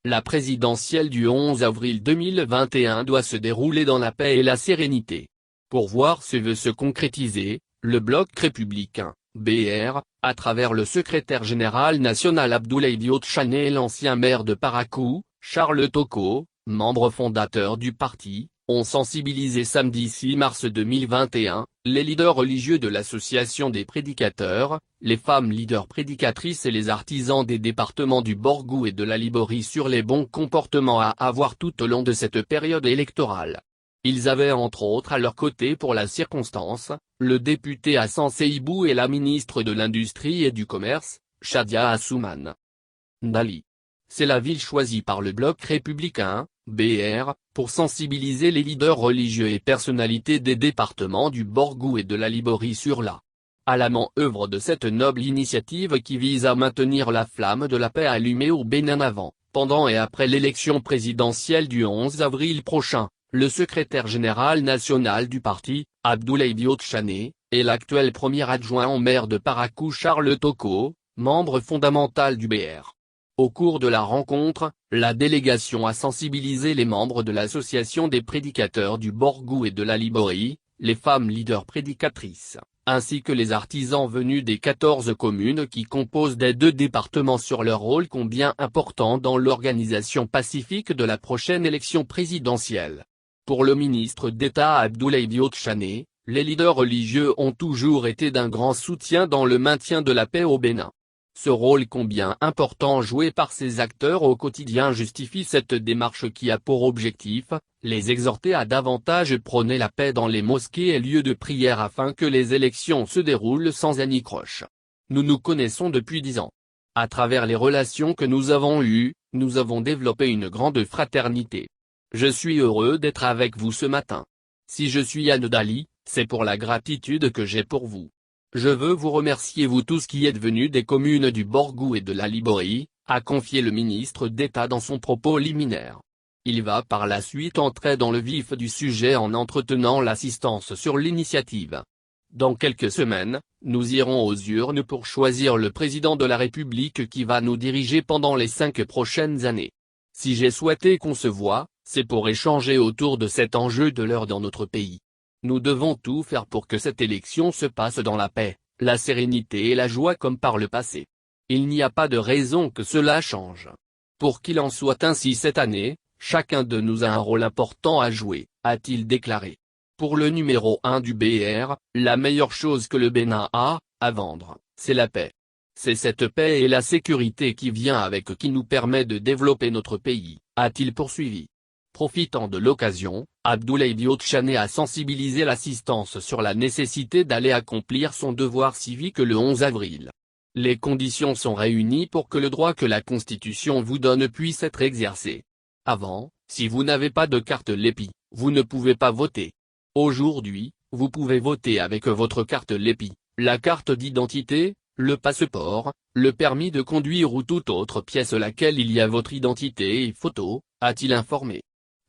La présidentielle du 11 avril 2021 doit se dérouler dans la paix et la sérénité. Pour voir ce vœu se concrétiser, le Bloc républicain, BR, à travers le secrétaire général national Abdoulaye Diop-Chane et l'ancien maire de Parakou, Charles Toko, membre fondateur du parti, ont sensibilisé samedi 6 mars 2021, les leaders religieux de l'association des prédicateurs, les femmes leaders prédicatrices et les artisans des départements du Borgou et de la Liborie sur les bons comportements à avoir tout au long de cette période électorale. Ils avaient entre autres à leur côté pour la circonstance, le député Hassan Seibou et la ministre de l'Industrie et du Commerce, Shadia Assouman Dali. C'est la ville choisie par le Bloc républicain, BR, pour sensibiliser les leaders religieux et personnalités des départements du Borgou et de la Liborie sur la à la manœuvre de cette noble initiative qui vise à maintenir la flamme de la paix allumée au Bénin avant, pendant et après l'élection présidentielle du 11 avril prochain. Le secrétaire général national du parti, Abdoulaye Diop-Chane, et l'actuel premier adjoint au maire de Parakou Charles Toko, membre fondamental du BR. Au cours de la rencontre, la délégation a sensibilisé les membres de l'association des prédicateurs du Borgou et de la Liborie, les femmes leaders prédicatrices, ainsi que les artisans venus des 14 communes qui composent les deux départements sur leur rôle combien important dans l'organisation pacifique de la prochaine élection présidentielle. Pour le ministre d'État Abdoulaye Diop-Chane, les leaders religieux ont toujours été d'un grand soutien dans le maintien de la paix au Bénin. Ce rôle combien important joué par ces acteurs au quotidien justifie cette démarche qui a pour objectif, les exhorter à davantage prôner la paix dans les mosquées et lieux de prière afin que les élections se déroulent sans anicroche. Nous nous connaissons depuis 10 ans. À travers les relations que nous avons eues, nous avons développé une grande fraternité. Je suis heureux d'être avec vous ce matin. Si je suis à Dali, c'est pour la gratitude que j'ai pour vous. Je veux vous remercier vous tous qui êtes venus des communes du Borgou et de la Liborie, a confié le ministre d'État dans son propos liminaire. Il va par la suite entrer dans le vif du sujet en entretenant l'assistance sur l'initiative. Dans quelques semaines, nous irons aux urnes pour choisir le président de la République qui va nous diriger pendant les 5 prochaines années. Si j'ai souhaité qu'on se voit, c'est pour échanger autour de cet enjeu de l'heure dans notre pays. Nous devons tout faire pour que cette élection se passe dans la paix, la sérénité et la joie comme par le passé. Il n'y a pas de raison que cela change. Pour qu'il en soit ainsi cette année, chacun de nous a un rôle important à jouer, a-t-il déclaré. Pour le numéro 1 du BR, la meilleure chose que le Bénin a à vendre, c'est la paix. C'est cette paix et la sécurité qui vient avec qui nous permet de développer notre pays, a-t-il poursuivi. Profitant de l'occasion, Abdoulaye Diop-Chane a sensibilisé l'assistance sur la nécessité d'aller accomplir son devoir civique le 11 avril. Les conditions sont réunies pour que le droit que la Constitution vous donne puisse être exercé. Avant, si vous n'avez pas de carte LEPI, vous ne pouvez pas voter. Aujourd'hui, vous pouvez voter avec votre carte LEPI, la carte d'identité, le passeport, le permis de conduire ou toute autre pièce laquelle il y a votre identité et photo, a-t-il informé.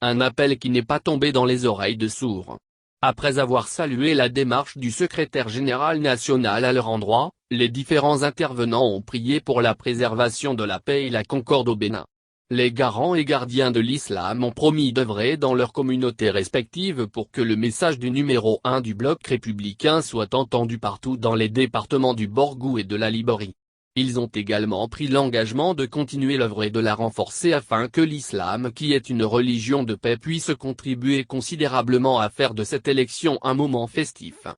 Un appel qui n'est pas tombé dans les oreilles de sourds. Après avoir salué la démarche du secrétaire général national à leur endroit, les différents intervenants ont prié pour la préservation de la paix et la concorde au Bénin. Les garants et gardiens de l'islam ont promis d'œuvrer dans leurs communautés respectives pour que le message du numéro 1 du Bloc républicain soit entendu partout dans les départements du Borgou et de la Liborie. Ils ont également pris l'engagement de continuer l'œuvre et de la renforcer afin que l'islam qui est une religion de paix puisse contribuer considérablement à faire de cette élection un moment festif.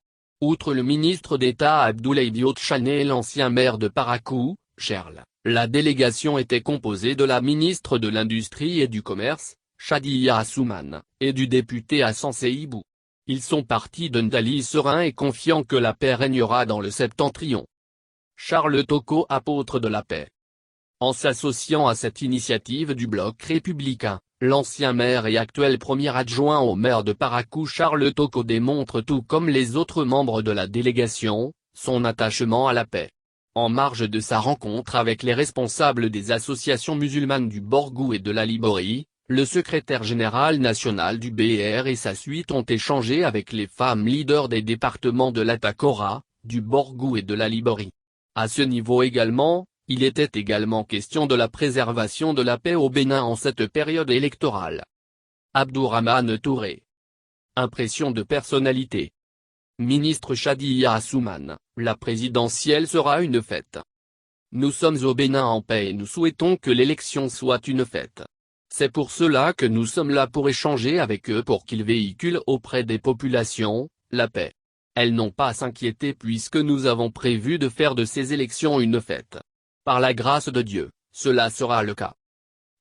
Outre le ministre d'État Abdoulaye Diop-Chane et l'ancien maire de Parakou, Charles, la délégation était composée de la ministre de l'Industrie et du Commerce, Shadia Assouman, et du député Hassan Seibou. Ils sont partis de Ndali sereins et confiants que la paix régnera dans le septentrion. Charles Toko, apôtre de la paix. En s'associant à cette initiative du Bloc républicain, l'ancien maire et actuel premier adjoint au maire de Parakou Charles Toko démontre tout comme les autres membres de la délégation, son attachement à la paix. En marge de sa rencontre avec les responsables des associations musulmanes du Borgou et de la Liborie, le secrétaire général national du BR et sa suite ont échangé avec les femmes leaders des départements de l'Atakora, du Borgou et de la Liborie. À ce niveau également, Il était également question de la préservation de la paix au Bénin en cette période électorale. Abdourahmane Touré. Impression de personnalité. Ministre Chadiya Assouman, la présidentielle sera une fête. Nous sommes au Bénin en paix et nous souhaitons que l'élection soit une fête. C'est pour cela que nous sommes là pour échanger avec eux pour qu'ils véhiculent auprès des populations, la paix. Elles n'ont pas à s'inquiéter puisque nous avons prévu de faire de ces élections une fête. Par la grâce de Dieu, cela sera le cas.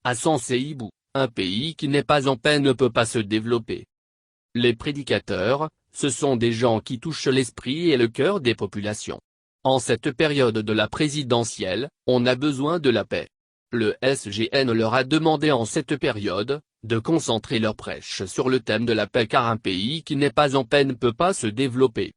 Hassan Seibou, un pays qui n'est pas en paix ne peut pas se développer. Les prédicateurs, ce sont des gens qui touchent l'esprit et le cœur des populations. En cette période de la présidentielle, on a besoin de la paix. Le SGN leur a demandé en cette période, de concentrer leur prêche sur le thème de la paix car un pays qui n'est pas en paix ne peut pas se développer.